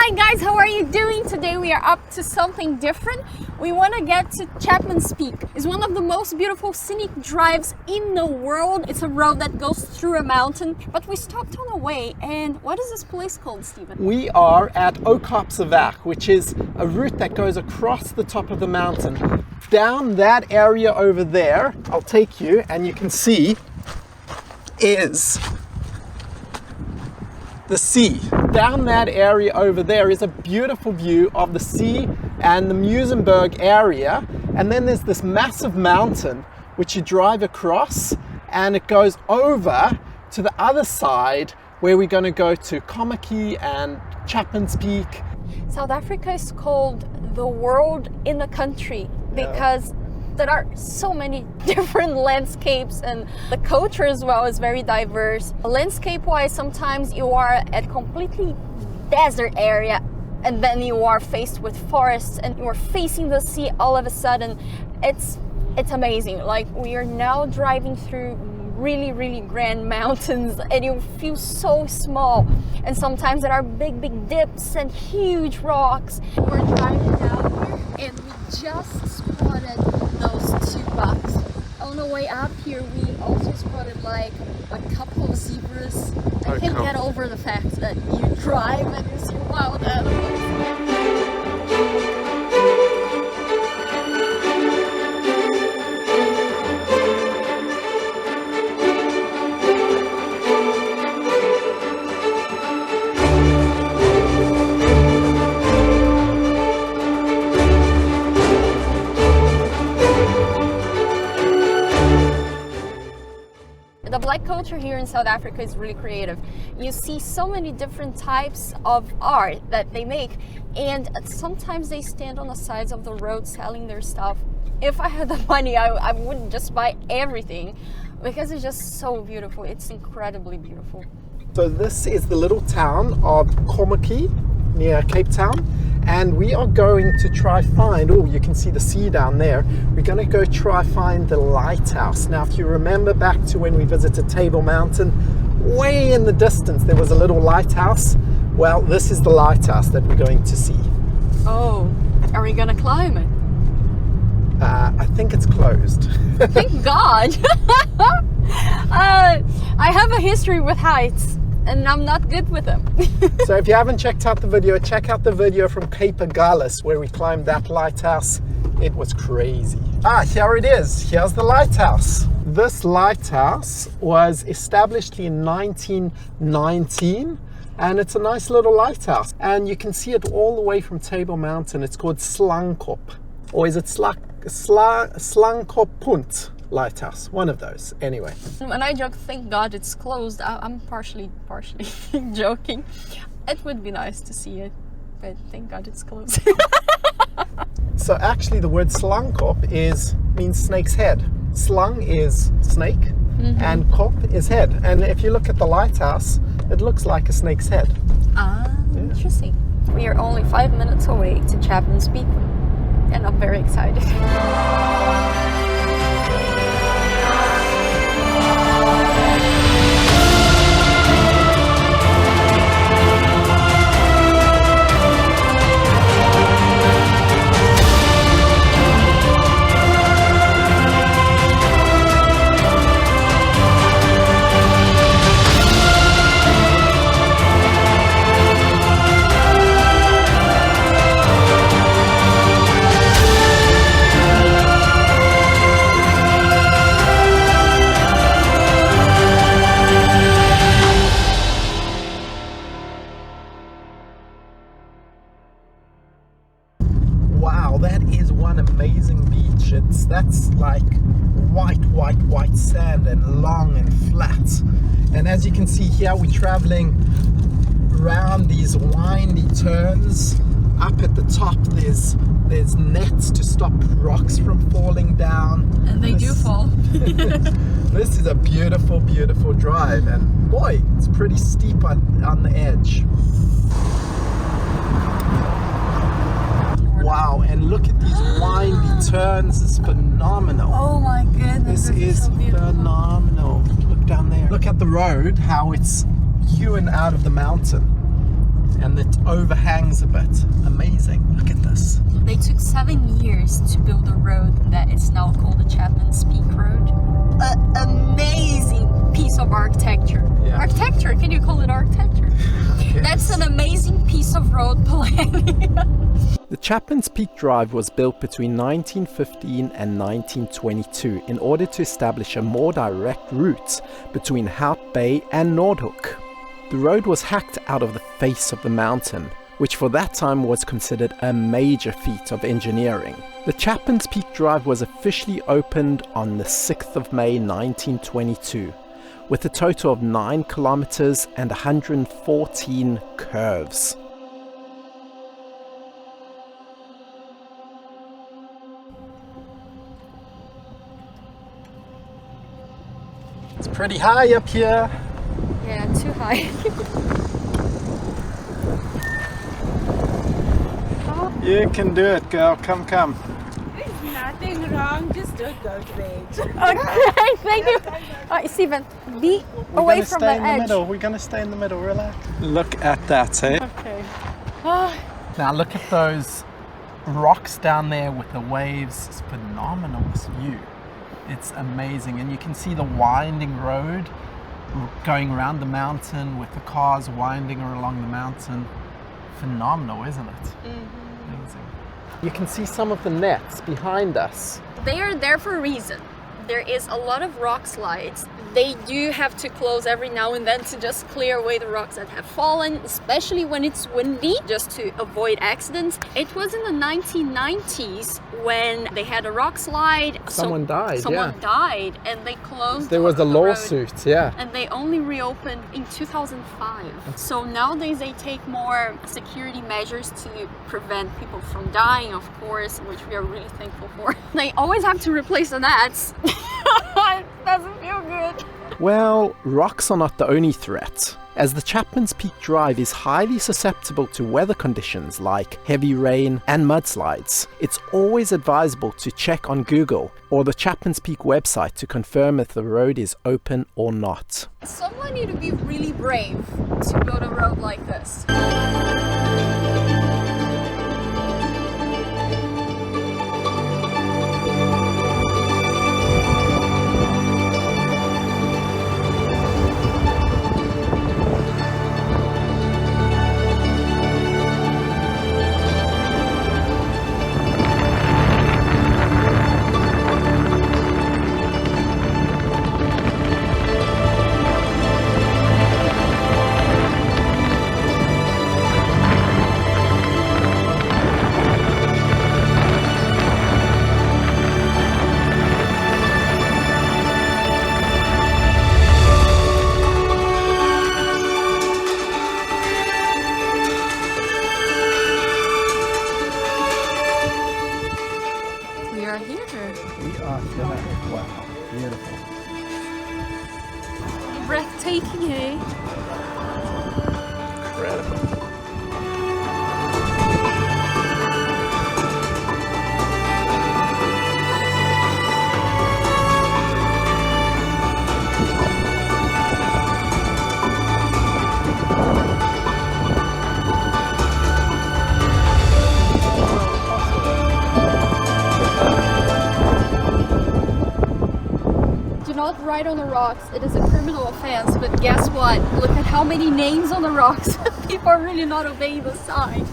Hi guys, how are you doing? Today we are up to something different. We want to get to Chapman's Peak. It's one of the most beautiful scenic drives in the world. It's a road that goes through a mountain, but we stopped on the way. And what is this place called, Steven? We are at Kommetjie, which is a route that goes across the top of the mountain. Down that area over there, I'll take you, and you can see is the sea. Down that area over there is a beautiful view of the sea and the Muizenberg area, and then there's this massive mountain which you drive across, and it goes over to the other side where we're going to go to Kommetjie and Chapman's Peak. South Africa is called the world in a country because there are so many different landscapes, and the culture as well is very diverse. Landscape wise, sometimes you are at completely desert area and then you are faced with forests and you are facing the sea all of a sudden. It's amazing. Like, we are now driving through really grand mountains and you feel so small, and sometimes there are big dips and huge rocks. We're driving down here and we just spotted those two bucks. On the way up here we also spotted like a couple of zebras. I can't get over the fact that you drive and you see wild animals. The black culture here in South Africa is really creative. You see so many different types of art that they make, and sometimes they stand on the sides of the road selling their stuff. If I had the money, I would just buy everything because it's just so beautiful. It's incredibly beautiful. So this is the little town of Kommetjie near Cape Town, and we are going to try find, oh, you can see the sea down there. We're going to go try find the lighthouse. Now, if you remember back to when we visited Table Mountain, way in the distance there was a little lighthouse. Well, this is the lighthouse that we're going to see. Oh, are we going to climb it? I think it's closed. Thank God. I have a history with heights and I'm not good with them. So if you haven't checked out the video, check out the video from Cape Agulhas where we climbed that lighthouse. It was crazy. Here it is. Here's the lighthouse. This lighthouse was established in 1919, and it's a nice little lighthouse. And you can see it all the way from Table Mountain. It's called Slangkop, or is it Slangkoppunt Lighthouse? One of those. Anyway. When I joke, thank God it's closed, I'm partially joking. It would be nice to see it, but thank God it's closed. So actually the word Slangkop means snake's head. Slang is snake, and kop is head. And if you look at the lighthouse, it looks like a snake's head. Interesting. We are only 5 minutes away to Chapman's Peak, and I'm very excited. Wow, that is one amazing beach. That's like white sand and long and flat. And as you can see here, we're traveling around these windy turns. Up at the top there's nets to stop rocks from falling down. And they do fall. This is a beautiful drive, and boy, it's pretty steep on the edge. Wow, and look at these windy turns. It's phenomenal. Oh my goodness. This is so phenomenal. Look down there. Look at the road, how it's hewn out of the mountain. and it overhangs a bit. Amazing. Look at this. They took 7 years to build a road that is now called the Chapman's Peak Road. An amazing piece of architecture. Yeah. Architecture? Can you call it architecture? Yes. That's an amazing piece of road planning. The Chapman's Peak Drive was built between 1915 and 1922 in order to establish a more direct route between Hout Bay and Noordhoek. The road was hacked out of the face of the mountain, which for that time was considered a major feat of engineering. The Chapman's Peak Drive was officially opened on the 6th of May 1922, with a total of 9 kilometers and 114 curves. It's pretty high up here. Yeah, too high. You can do it, girl. Come, come. There's nothing wrong, just don't go straight. Okay, thank you. Stephen, be away from the edge. We're going to stay in the middle. Relax. Look at that, eh? Okay. Now look at those rocks down there with the waves. It's phenomenal, this view. It's amazing. And you can see the winding road going around the mountain with the cars winding along the mountain. Phenomenal, isn't it? Mm-hmm. Amazing. You can see some of the nets behind us. They are there for a reason. There is a lot of rock slides. They do have to close every now and then to just clear away the rocks that have fallen, especially when it's windy, just to avoid accidents. It was in the 1990s when they had a rock slide. Someone died, died, and they closed. There was a lawsuit, yeah. And they only reopened in 2005. So nowadays they take more security measures to prevent people from dying, of course, which we are really thankful for. They always have to replace the nets. It doesn't feel good. Well, rocks are not the only threat, as the Chapman's Peak Drive is highly susceptible to weather conditions like heavy rain and mudslides. It's always advisable to check on Google or the Chapman's Peak website to confirm if the road is open or not. Someone need to be really brave to build a road like this. Wow, beautiful. Breathtaking, eh? Incredible. Not ride on the rocks. It is a criminal offense, but guess what? Look at how many names on the rocks. People are really not obeying the sign.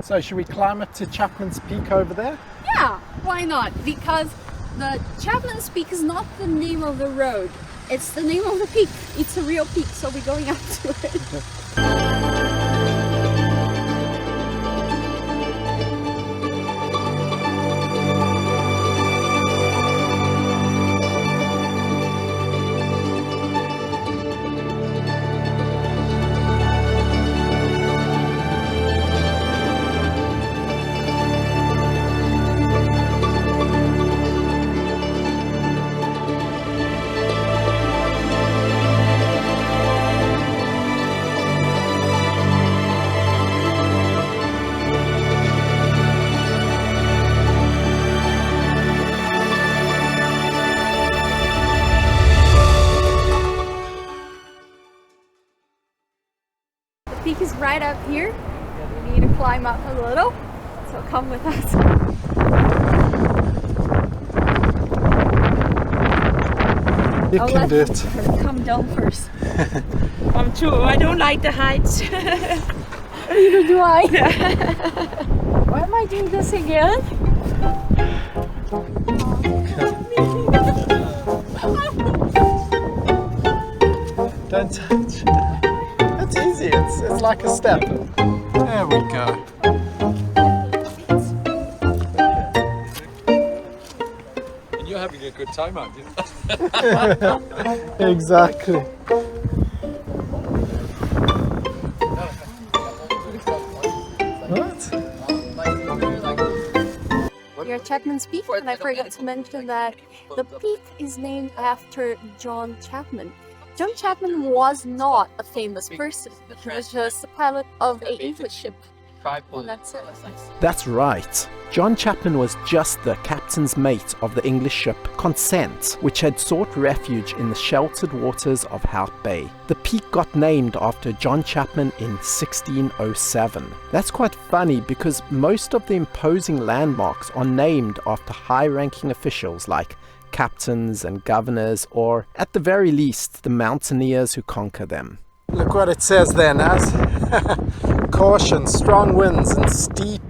So should we climb up to Chapman's Peak over there? Yeah, why not? Because the Chapman's Peak is not the name of the road. It's the name of the peak. It's a real peak, so we're going up to it. peak is right up here. We need to climb up a little, so come with us. You can do it. Come down first. I'm true. I don't like the heights. Neither do I. Why am I doing this again? Don't touch. It's easy. It's like a step. There we go. And you're having a good time, aren't you? Exactly. What? We are at Chapman's Peak, and I forgot to mention that the peak is named after John Chapman. John Chapman was not a famous person. He was just the pilot of an English ship. And that's it. That's right. John Chapman was just the captain's mate of the English ship Consent, which had sought refuge in the sheltered waters of Hout Bay. The peak got named after John Chapman in 1607. That's quite funny because most of the imposing landmarks are named after high-ranking officials like captains and governors, or at the very least, the mountaineers who conquer them. Look what it says there, Naz. Caution, strong winds and steep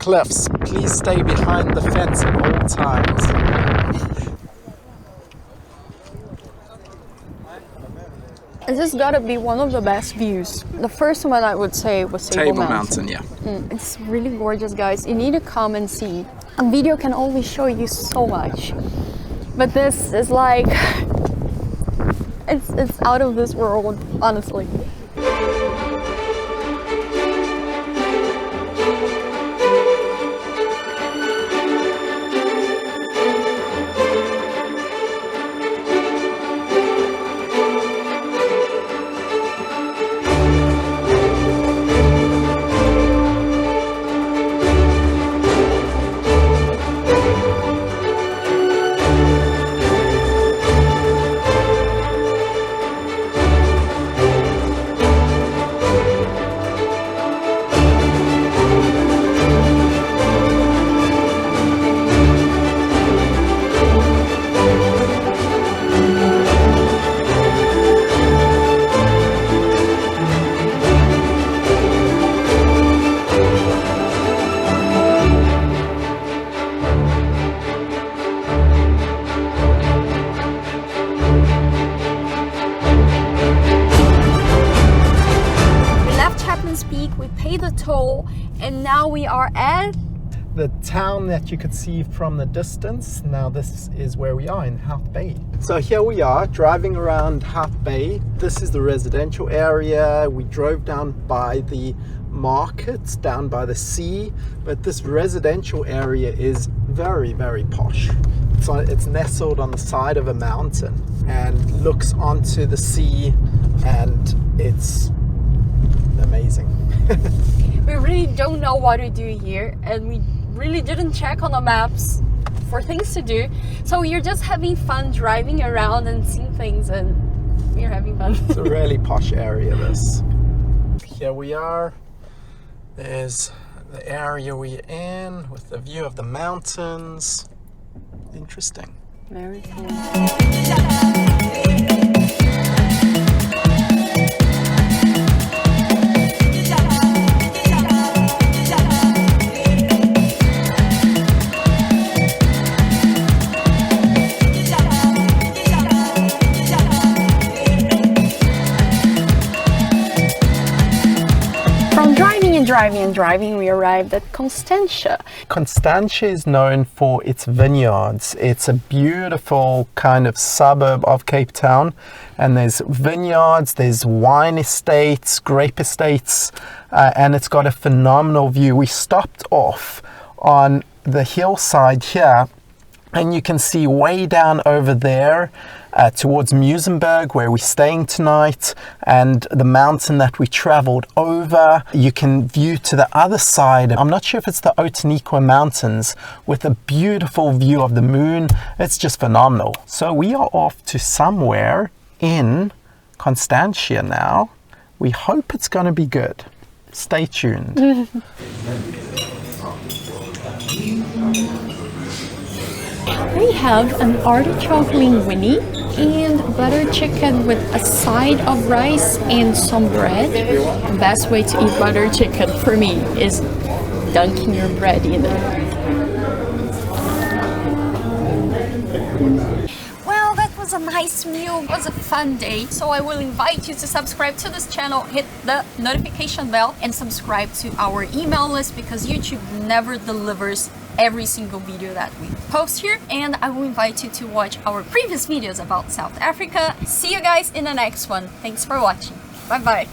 cliffs. Please stay behind the fence at all times. This has got to be one of the best views. The first one I would say was Table Mountain. Yeah. It's really gorgeous, guys. You need to come and see. A video can always show you so much. But this is like, it's out of this world, honestly. The toll, and now we are at the town that you could see from the distance. Now this is where we are in Hout Bay. So here we are driving around Hout Bay. This is the residential area. We drove down by the markets, down by the sea, but this residential area is very, very posh. It's nestled on the side of a mountain and looks onto the sea, and it's amazing. We really don't know what to do here, and we really didn't check on the maps for things to do. So we're just having fun driving around and seeing things, and we're having fun. It's a really posh area, this. Here we are. There's the area we're in with the view of the mountains. Interesting. Very cool. Driving, we arrived at Constantia. Constantia is known for its vineyards. It's a beautiful kind of suburb of Cape Town, and there's vineyards, there's wine estates, grape estates, and it's got a phenomenal view. We stopped off on the hillside here, and you can see way down over there towards Muizenberg, where we're staying tonight, and the mountain that we traveled over. You can view to the other side. I'm not sure if it's the Outeniqua Mountains, with a beautiful view of the moon. It's just phenomenal. So we are off to somewhere in Constantia now. We hope it's going to be good. Stay tuned. We have an artichoke linguine and butter chicken with a side of rice and some bread. The best way to eat butter chicken for me is dunking your bread in it. Well, that was a nice meal. It was a fun day. So I will invite you to subscribe to this channel, hit the notification bell, and subscribe to our email list because YouTube never delivers every single video that we post here. And I will invite you to watch our previous videos about South Africa. See you guys in the next one. Thanks for watching. Bye bye.